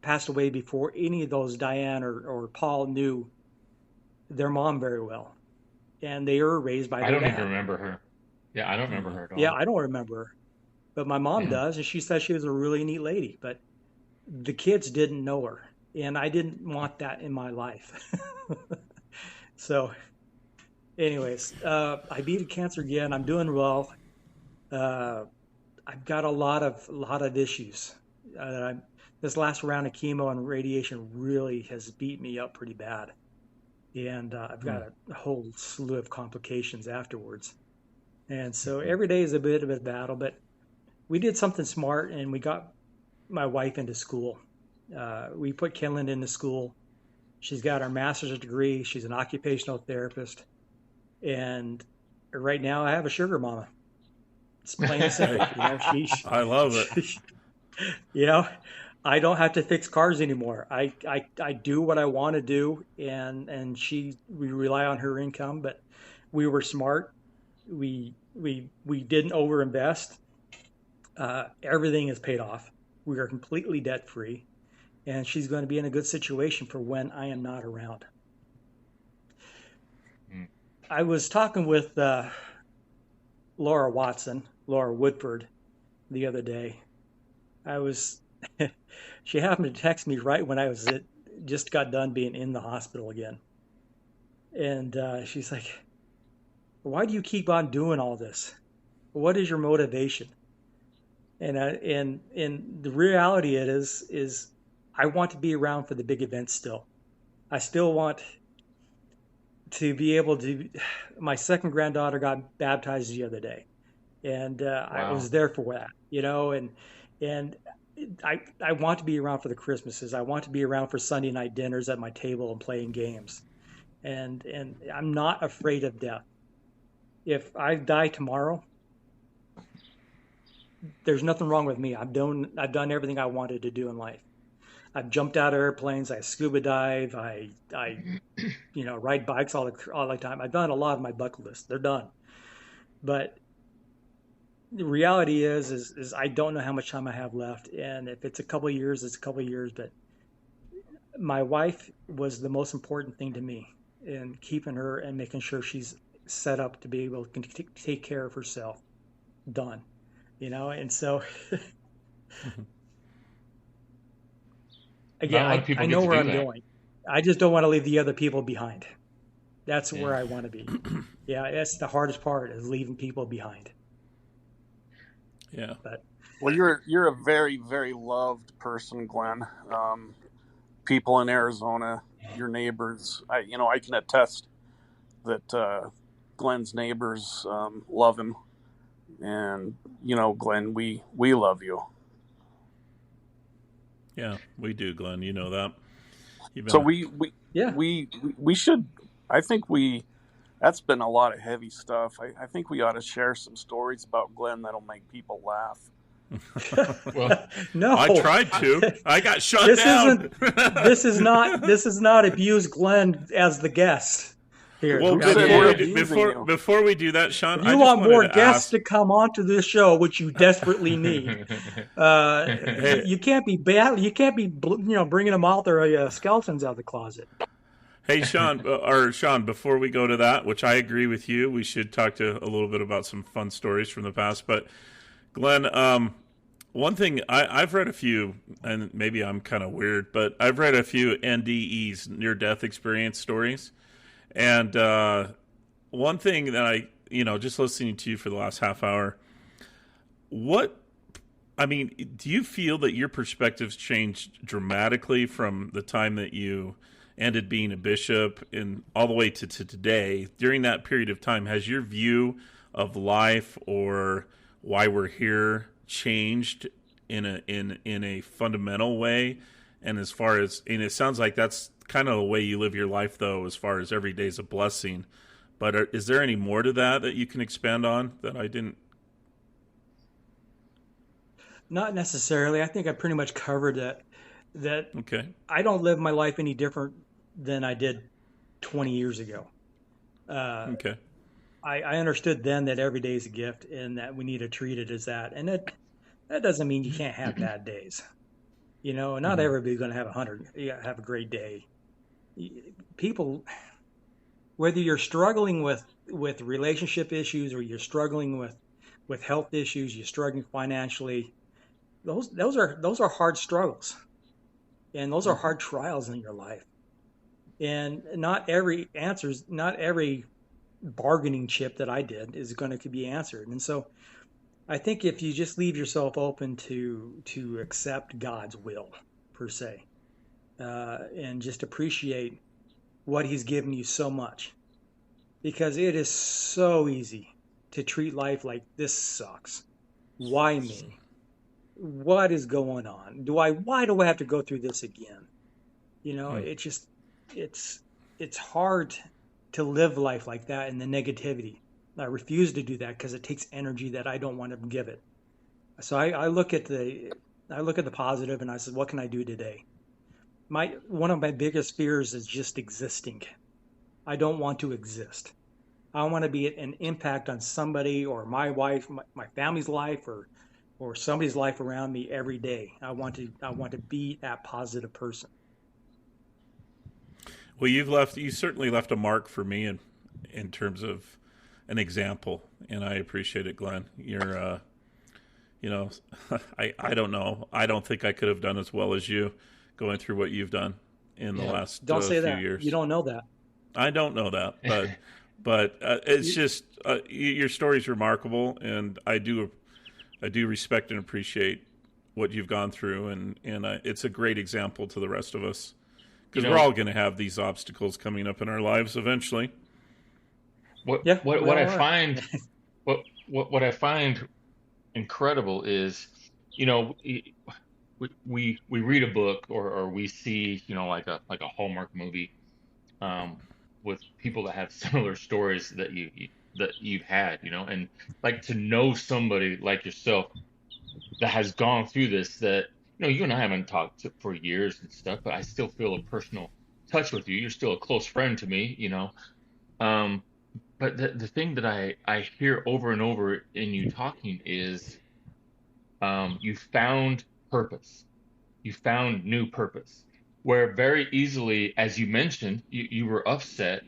passed away before any of those Diane or Paul knew their mom very well, and they were raised by I their don't even dad. remember her. Yeah, I don't remember her at Yeah, all. I don't remember her, but my mom does, and she says she was a really neat lady. But the kids didn't know her, and I didn't want that in my life. So, anyways, I beat cancer again. I'm doing well. Uh, I've got a lot of issues. This last round of chemo and radiation really has beat me up pretty bad, and I've got a whole slew of complications afterwards. And so every day is a bit of a battle, but we did something smart, and we got my wife into school. We put Kenlyn into school. She's got her master's degree. She's an occupational therapist, and right now I have a sugar mama. It's plain and simple. I love it. You know, I don't have to fix cars anymore. I do what I want to do, and we rely on her income, but we were smart. We didn't overinvest. Everything is paid off. We are completely debt free, and she's going to be in a good situation for when I am not around. I was talking with Laura Woodford, the other day. She happened to text me right when I just got done being in the hospital again. And she's like, "Why do you keep on doing all this? What is your motivation?" And the reality is I want to be around for the big events still. I still want to be able to. My second granddaughter got baptized the other day, and I was there for that, and I want to be around for the Christmases. I want to be around for Sunday night dinners at my table and playing games, and I'm not afraid of death. If I die tomorrow, there's nothing wrong with me. I've done everything I wanted to do in life. I've jumped out of airplanes. I scuba dive. I ride bikes all the time. I've done a lot of my bucket list. They're done. But the reality is I don't know how much time I have left. And if it's a couple of years, it's a couple of years. But my wife was the most important thing to me, in keeping her and making sure she's set up to be able to take care of herself. Done. And so Not again, a lot of I people get know to where do I'm that. going. I just don't want to leave the other people behind. That's Yeah. where I want to be. Yeah, that's the hardest part, is leaving people behind. Yeah. But Well, you're a very, very loved person, Glenn. People in Arizona, your neighbors, I can attest that Glenn's neighbors love him, and Glenn, we love you. Yeah, we do, Glenn. You know that. You've So been yeah, we should. I think that's been a lot of heavy stuff. I think we ought to share some stories about Glenn that'll make people laugh. Well, no, I tried to. I got shut this down. isn't. This is not abuse Glenn as the guest here. Well, Who said Okay, we're before we if, do, abusing you? before we do that, Sean, if I you just want wanted more to guests ask. to come onto this show, which you desperately need, Hey, you can't be bad. You can't be bringing them out there skeletons out of the closet. hey, Sean, before we go to that, which I agree with you, we should talk to a little bit about some fun stories from the past. But Glenn, one thing I've read a few, and maybe I'm kind of weird, but I've read a few NDEs, near-death experience stories, and one thing that just listening to you for the last half hour, do you feel that your perspectives changed dramatically from the time that you ended being a bishop and all the way to today? During that period of time, has your view of life or why we're here changed in a fundamental way? And it sounds like that's kind of the way you live your life, though, as far as every day's a blessing. But is there any more to that you can expand on that I didn't? Not necessarily. I think I pretty much covered that. That Okay. I don't live my life any different than I did 20 years ago. Uh, Okay. I understood then that every day is a gift and that we need to treat it as that. And that doesn't mean you can't have bad days. Not Mm-hmm. everybody's going to have a great day. People, whether you're struggling with relationship issues, or you're struggling with health issues, you're struggling financially, those are hard struggles, and those are hard trials in your life. And not every bargaining chip that I did is going to be answered. And so I think if you just leave yourself open to accept God's will, per se, and just appreciate what He's given you so much, because it is so easy to treat life like, this sucks. Why me? What is going on? Why do I have to go through this again? It just it's hard to live life like that in the negativity. I refuse to do that because it takes energy that I don't want to give it. So I look at the positive, and I said, what can I do today? One of my biggest fears is just existing. I don't want to exist. I want to be an impact on somebody, or my wife, my family's life, or somebody's life around me every day. I want to be that positive person. Well, you certainly left a mark for me in terms of an example, and I appreciate it, Glenn. You're, I don't know. I don't think I could have done as well as you going through what you've done in the last Don't say few that. years. You don't know that. I don't know that, but it's just your story's remarkable, and I do respect and appreciate what you've gone through, and it's a great example to the rest of us, because we're all going to have these obstacles coming up in our lives eventually. What Yeah, what we what all I are. find what I find incredible is, we read a book, or we see, like a Hallmark movie, um, with people that have similar stories that you've had, and like, to know somebody like yourself that has gone through this, that you and I haven't talked for years and stuff, but I still feel a personal touch with you. You're still a close friend to me. Um, but the thing that I hear over and over in you talking is, you found purpose. You found new purpose. Where very easily, as you mentioned, you were upset,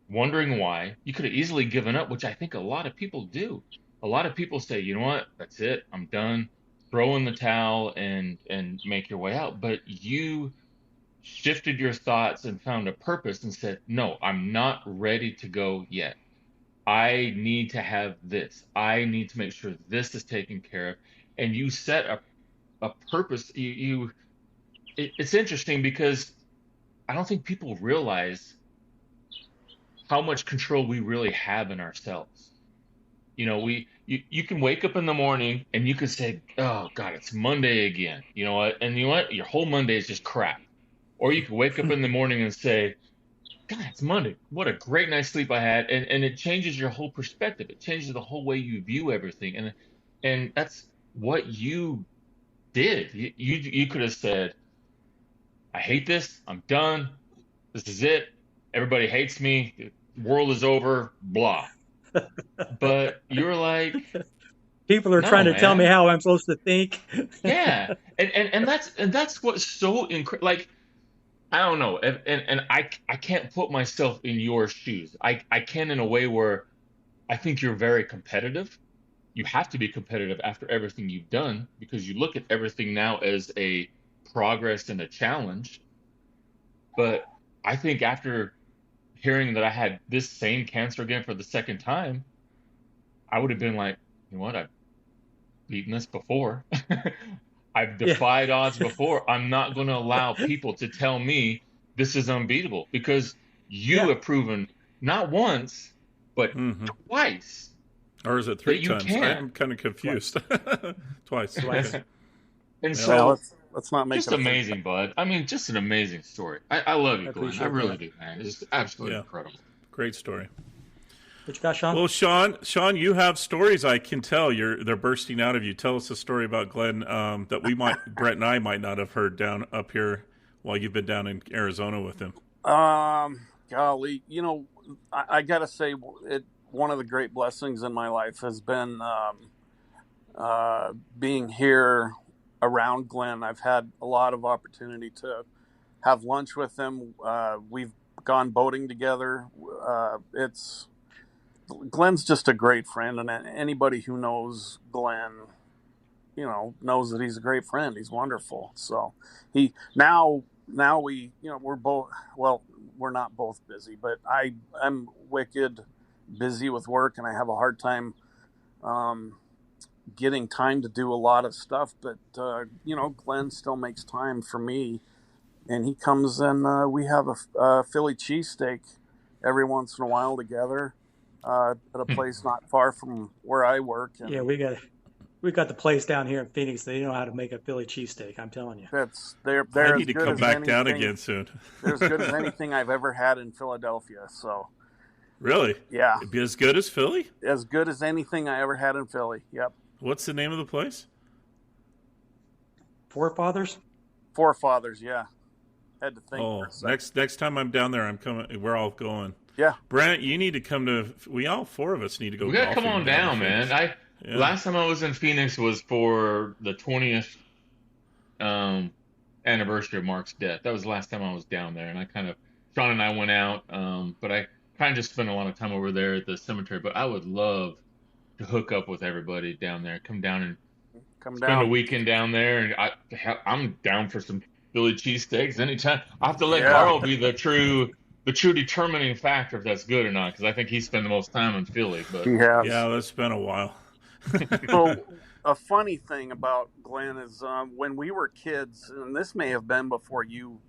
wondering why. You could have easily given up, which I think a lot of people do. A lot of people say, you know what, that's it, I'm done. Throw in the towel and make your way out. But you shifted your thoughts and found a purpose and said, no, I'm not ready to go yet. I need to have this. I need to make sure this is taken care of. And you set a purpose. It's interesting because I don't think people realize how much control we really have in ourselves. You can wake up in the morning and you can say, "Oh God, it's Monday again." You know what? And you know what? Your whole Monday is just crap. Or you can wake up in the morning and say, "God, it's Monday. What a great night's sleep I had." And it changes your whole perspective. It changes the whole way you view everything. And that's what you did. You could have said, "I hate this. I'm done. This is it. Everybody hates me. The world is over, blah." But you're like, People are trying no, to tell me man. how I'm supposed to think. Yeah. And that's what's so incredible. Like, I don't know. And I can't put myself in your shoes. I can in a way where I think you're very competitive. You have to be competitive after everything you've done, because you look at everything now as a progress and a challenge. But I think after hearing that I had this same cancer again for the second time, I would have been like, you know what? I've beaten this before. I've Yeah, defied odds before. I'm not going to allow people to tell me this is unbeatable, because you yeah, have proven not once, but Mm-hmm. twice Or is it that 3 you times? can. I'm kind of twice, confused. Twice. Okay. twice. And Yeah. Yeah, so, let's not make just it a third time. amazing, bud. I mean, just an amazing story. I love you, I Glenn. I appreciate really that. do, man. It's just absolutely Yeah. incredible. Great story. What you got, Sean? Well, Sean, you have stories. I can tell they're bursting out of you. Tell us a story about Glenn that Brett and I might not have heard down up here while you've been down in Arizona with him. Golly, I gotta say, one of the great blessings in my life has been being here around Glenn. I've had a lot of opportunity to have lunch with him. We've gone boating together. Glenn's just a great friend, and anybody who knows Glenn, knows that he's a great friend. He's wonderful. So he now we, we're both, well, we're not both busy, but I'm wicked busy with work, and I have a hard time getting time to do a lot of stuff. But Glenn still makes time for me, and he comes and we have a Philly cheesesteak every once in a while together at a place not far from where I work, Yeah, and we got the place down here in Phoenix. They know how to make a Philly cheesesteak. I'm telling you. they're I as need to good come as back down anything. again soon. They're as good as anything I've ever had in Philadelphia. So Really? yeah, It'd be as good as Philly? as good as anything I ever had in Philly. Yep. What's the name of the place? Forefathers? Forefathers. Yeah. Had to think Oh, for a second. next time I'm down there, I'm coming. We're all going. Yeah. Brent, you need to come to. We all four of us need to go We gotta come golfing on down down, to Phoenix. man. Yeah. Last time I was in Phoenix was for the 20th anniversary of Mark's death. That was the last time I was down there, and Sean and I went out, but I kind of just spent a lot of time over there at the cemetery. But I would love to hook up with everybody down there. Come down and Come spend a down. weekend down there, and I'm down for some Philly cheesesteaks anytime. I have to let Yeah. Carl be the true determining factor if that's good or not, because I think he spent the most time in Philly. But He has. Yeah, that's been a while. So a funny thing about Glenn is when we were kids, and this may have been before you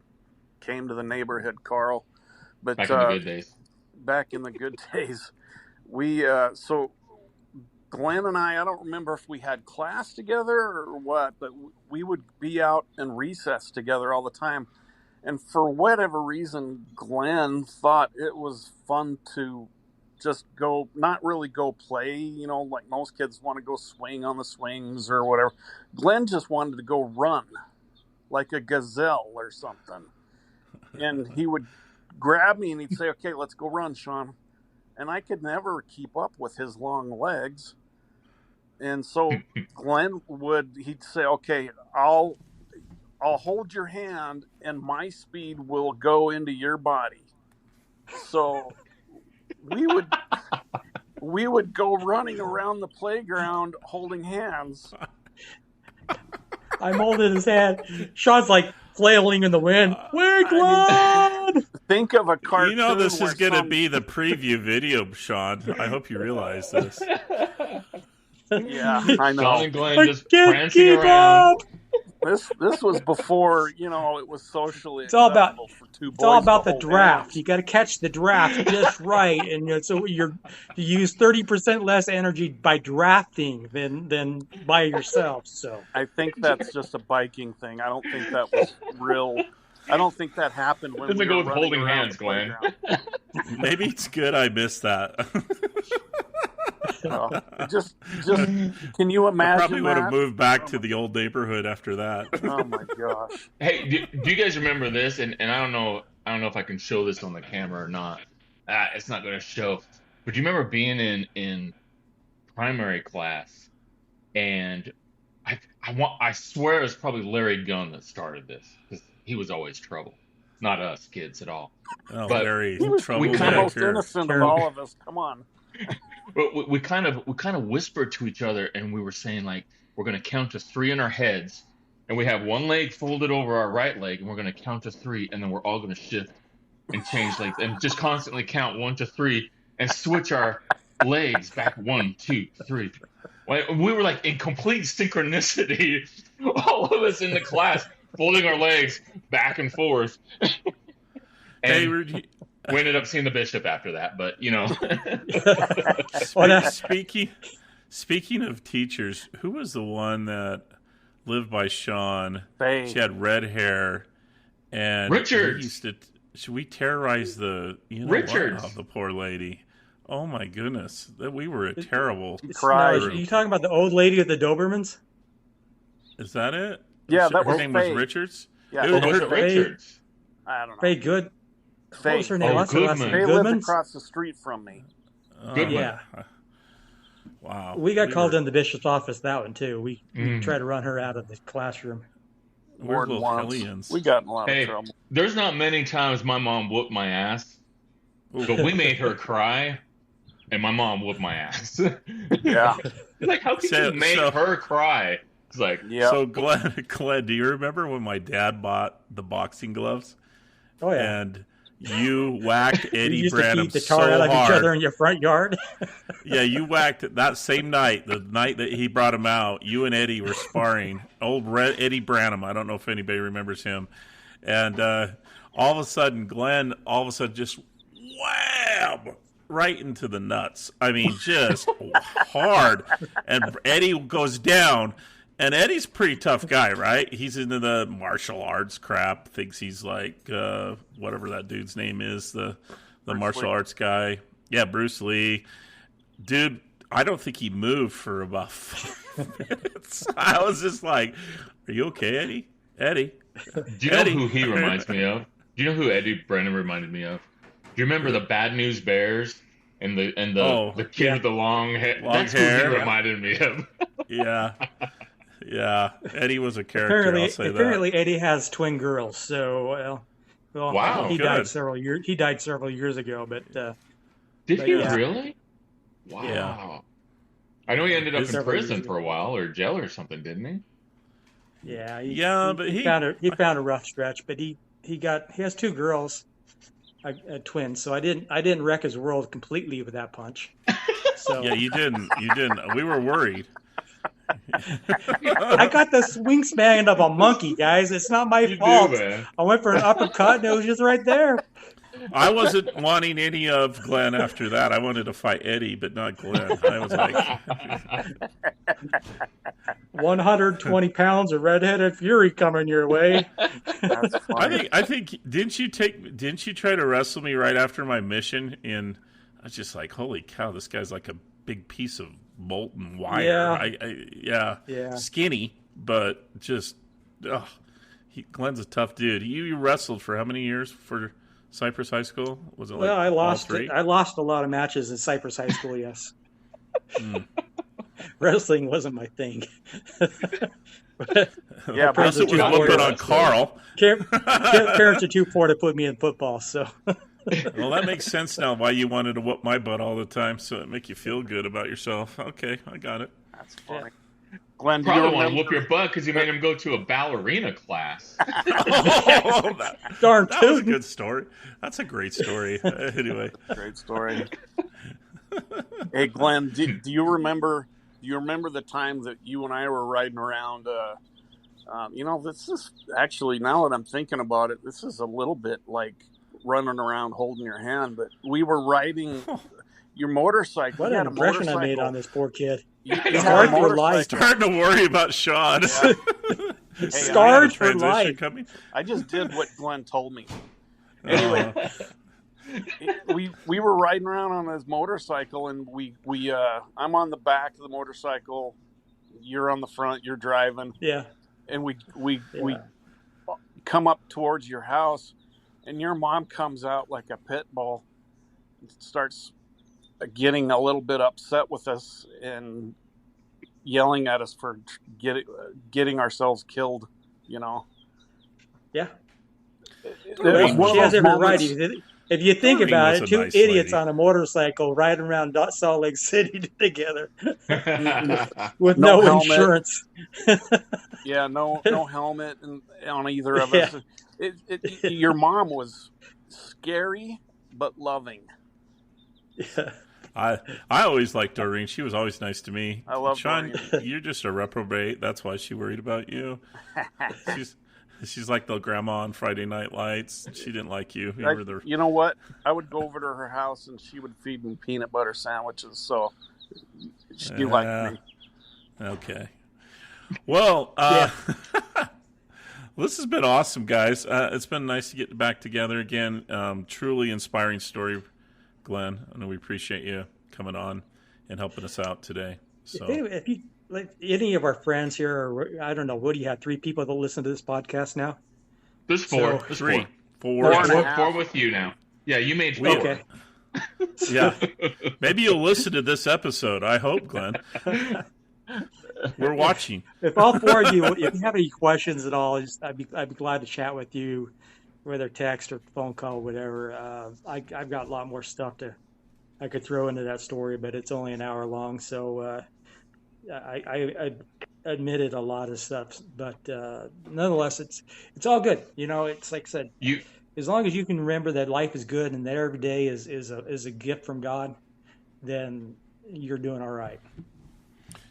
came to the neighborhood, Carl, but back in the good days. back in the good days, we so Glenn and I don't remember if we had class together or what, but we would be out in recess together all the time. And for whatever reason, Glenn thought it was fun to just go, not really go play, like most kids want to go swing on the swings or whatever. Glynn just wanted to go run like a gazelle or something. And he would grab me and he'd say, okay, let's go run, Sean. And I could never keep up with his long legs. And so he'd say, okay, I'll hold your hand and my speed will go into your body. So we would go running around the playground holding hands. I'm holding his hand. Sean's like flailing in the wind. We're glad. Think of a cartoon. This is going to be the preview video, Sean. I hope you realize this. Yeah, I know. Sean and Glynn just prancing around. Up. This was before, it was socially It's all about for two boys. It's all about the hold draft. hands. You got to catch the draft just right, and so you use 30% less energy by drafting than by yourself. So I think that's just a biking thing. I don't think that was real. I don't think that happened when Doesn't we go were with running holding around hands, the Glynn. playground. Maybe it's good I missed that. Just can you I imagine? probably would have that? moved back to the old neighborhood after that. Oh my gosh! Hey, do you guys remember this? And I don't know if I can show this on the camera or not. It's not going to show. But do you remember being in primary class, and I swear it was probably Larry Gunn that started this because he was always trouble, not us kids at all. Oh, But very He was the most innocent of all of us. Come on. But we kind of whispered to each other, and we were saying like we're going to count to 3 in our heads, and we have one leg folded over our right leg, and we're going to count to 3, and then we're all going to shift and change legs and just constantly count 1 to 3 and switch our legs back 1, 2, 3. We were like in complete synchronicity, all of us in the class folding our legs back and forth. Hey, And we ended up seeing the bishop after that, but Speaking of teachers, who was the one that lived by Sean? Faye. She had red hair, and Richards. We terrorized the Richards. the poor lady. Oh my goodness, we were a terrible. cried. Are you talking about the old lady at the Dobermans? Is that it? Yeah, that her was name Faye. was Richards. Yeah, It was Was it Richards? I don't know. Faye Good. What was her name? Oh, What's her last Goodman. name? They lived Goodmans? across the street from me. Goodman. Yeah. Wow. We got called in the bishop's office that one too. We Mm. tried to run her out of the classroom. We're More than little once. hellions. We got in a lot Hey, of trouble. there's not many times my mom whooped my ass, but we made her cry, and my mom whooped my ass. Yeah. Like, how could you make her cry? It's like, Yeah. So Glenn, do you remember when my dad bought the boxing gloves? Oh yeah. And you whacked You Eddie used to Branham beat the so tar out of each hard. other in your front yard. Yeah, you whacked that same night, the night that he brought him out. You and Eddie were sparring. Eddie Branham. I don't know if anybody remembers him. And all of a sudden, Glenn, just wham! Right into the nuts. I mean, just hard. And Eddie goes down. And Eddie's a pretty tough guy, right? He's into the martial arts crap. Thinks he's like whatever that dude's name is, the martial arts guy. Yeah, Bruce Lee. Dude, I don't think he moved for about 5 minutes. I was just like, "Are you okay, Eddie? Eddie?" do you know who he reminds me of? Do you know who Eddie Brennan reminded me of? Do you remember the Bad News Bears and the kid with the long hair? That's hair. who he reminded me of. Yeah. Yeah, Eddie was a character. I'll say apparently Eddie has twin girls. So, Wow, he good. died several years. He died several years ago, but Did he yeah. really? Wow. Yeah. I know he ended up in Several years prison ago. for a while or jail or something, didn't he? yeah, but he found a rough stretch. But he has 2 girls, twins. So I didn't wreck his world completely with that punch. So Yeah, you didn't. We were worried. I got the wingspan of a monkey, guys. It's not my You fault. do, man. I went for an uppercut, and it was just right there. I wasn't wanting any of Glenn after that. I wanted to fight Eddie, but not Glenn. I was like, 120 pounds of redheaded fury coming your way. That's funny. I think. Didn't you try to wrestle me right after my mission in I was just like, holy cow, this guy's like a big piece of molten wire. Yeah. Skinny, but just, Glenn's a tough dude. You wrestled for how many years for Cypress High School? Was it Well, like I all lost three? I lost a lot of matches in Cypress High School. Yes, wrestling wasn't my thing. Yeah, Plus it was whooping on Carl. Parents are too poor to put me in football, so. Well, that makes sense now why you wanted to whoop my butt all the time, so it make you feel good about yourself. Okay, I got it. That's funny. Glenn, do you Probably want to remember? whoop your butt because you made him go to a ballerina class. Darn That was a tootin'. good story. That's a great story. Anyway. Great story. Hey, Glenn, do you remember? Do you remember the time that you and I were riding around? This is actually, now that I'm thinking about it, this is a little bit like running around holding your hand. But we were riding your motorcycle. What You an had a impression I made motorcycle. on this poor kid. You had Scarred a for life. motorcycle. Starting to worry about Sean. Yeah. Hey, Scarred for Transition life. coming. I just did what Glenn told me. Anyway, we were riding around on his motorcycle, and I'm on the back of the motorcycle, you're on the front, you're driving, Yeah. and we come up towards your house, and your mom comes out like a pit bull and starts getting a little bit upset with us and yelling at us for getting ourselves killed, Yeah. It was one She of has those every right. moments. If you think Doreen about was it, a two nice idiots lady. on a motorcycle riding around Salt Lake City together That's with No no helmet. insurance. Yeah, no helmet on either of Yeah. us. Your mom was scary but loving. Yeah. I always liked Doreen. She was always nice to me. I love Sean, Doreen. you're just a reprobate. That's why she worried about you. She's like the grandma on Friday Night Lights. She didn't like you. You know what? I would go over to her house and she would feed me peanut butter sandwiches. So she liked me. Okay. Well, this has been awesome, guys. It's been nice to get back together again. Truly inspiring story, Glenn. I know we appreciate you coming on and helping us out today. So, If you like any of our friends here, or I don't know, what do you have? 3 people that listen to this podcast now? There's 4. So- There's 3, 4. Four and a 4. half. 4 with you now. Yeah, you made 4. Okay. Yeah. Maybe you'll listen to this episode. I hope, Glenn. We're watching. If all 4 of you, if you have any questions at all, I'd be glad to chat with you, whether text or phone call, whatever. I've got a lot more stuff I could throw into that story, but it's only an hour long, so I admitted a lot of stuff, but nonetheless, it's all good. It's like I said, as long as you can remember that life is good and that every day is a gift from God, then you're doing all right.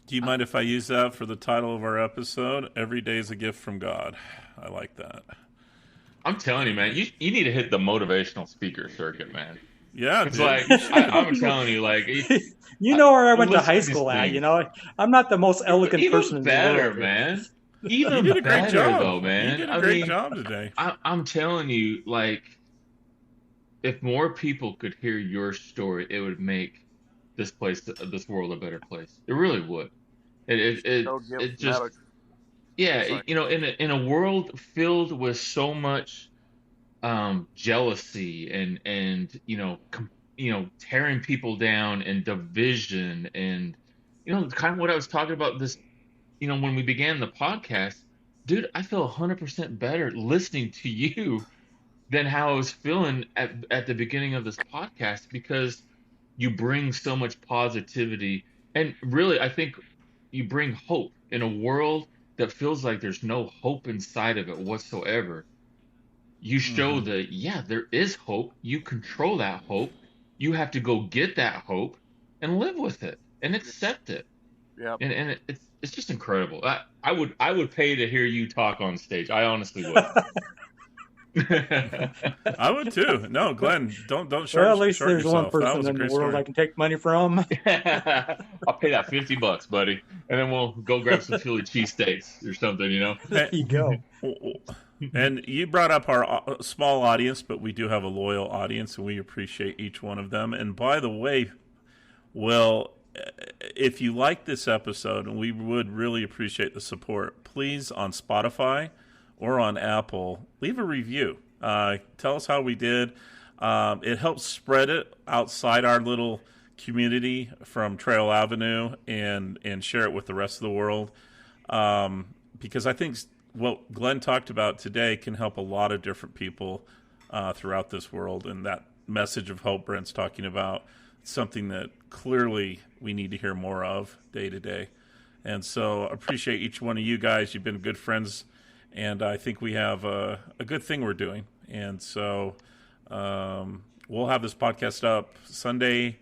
Do you mind if I use that for the title of our episode? Every day is a gift from God. I like that. I'm telling you, man, you need to hit the motivational speaker circuit, man. Yeah, It's dude. like I'm telling you, like You know where I went to listen high to these school at. things. I'm not the most eloquent even person in the better, world. man. you Even did a great better, job, though, man. You did a I great mean, job today. I'm telling you, like, if more people could hear your story, it would make this world a better place. It really would. It just, yeah, Sorry. in a world filled with so much jealousy and tearing people down and division and kind of what I was talking about this when we began the podcast, dude, I feel 100% better listening to you than how I was feeling at the beginning of this podcast, because you bring so much positivity, and really I think you bring hope in a world that feels like there's no hope inside of it whatsoever. You show that, there is hope. You control that hope. You have to go get that hope and live with it and accept it. Yeah. And it's just incredible. I would pay to hear you talk on stage. I honestly would. I would too. No, Glenn, don't short, Well, at least short there's yourself. one That person was a in the great world story. I can take money from. I'll pay that $50, buddy, and then we'll go grab some Philly cheesesteaks or something. Hey, There you go. And you brought up our small audience, but we do have a loyal audience, and we appreciate each one of them. And by the way, Will, if you like this episode, and we would really appreciate the support, please on Spotify or on Apple, leave a review. Tell us how we did. It helps spread it outside our little community from Trail Avenue and share it with the rest of the world. Because I think what Glynn talked about today can help a lot of different people throughout this world. And that message of hope Brent's talking about, something that clearly we need to hear more of day to day. And so I appreciate each one of you guys. You've been good friends, and I think we have a good thing we're doing. And so we'll have this podcast up Sunday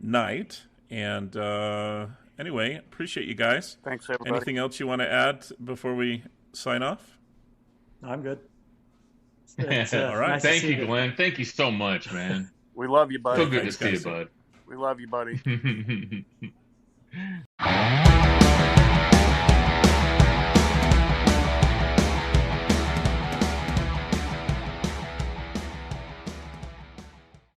night. And anyway, appreciate you guys. Thanks, everybody. Anything else you want to add before we sign off? I'm good. All right. Nice Thank you, Glynn. Thank you so much, man. We love you, buddy. So good Thanks, to see you, guys. bud. We love you, buddy.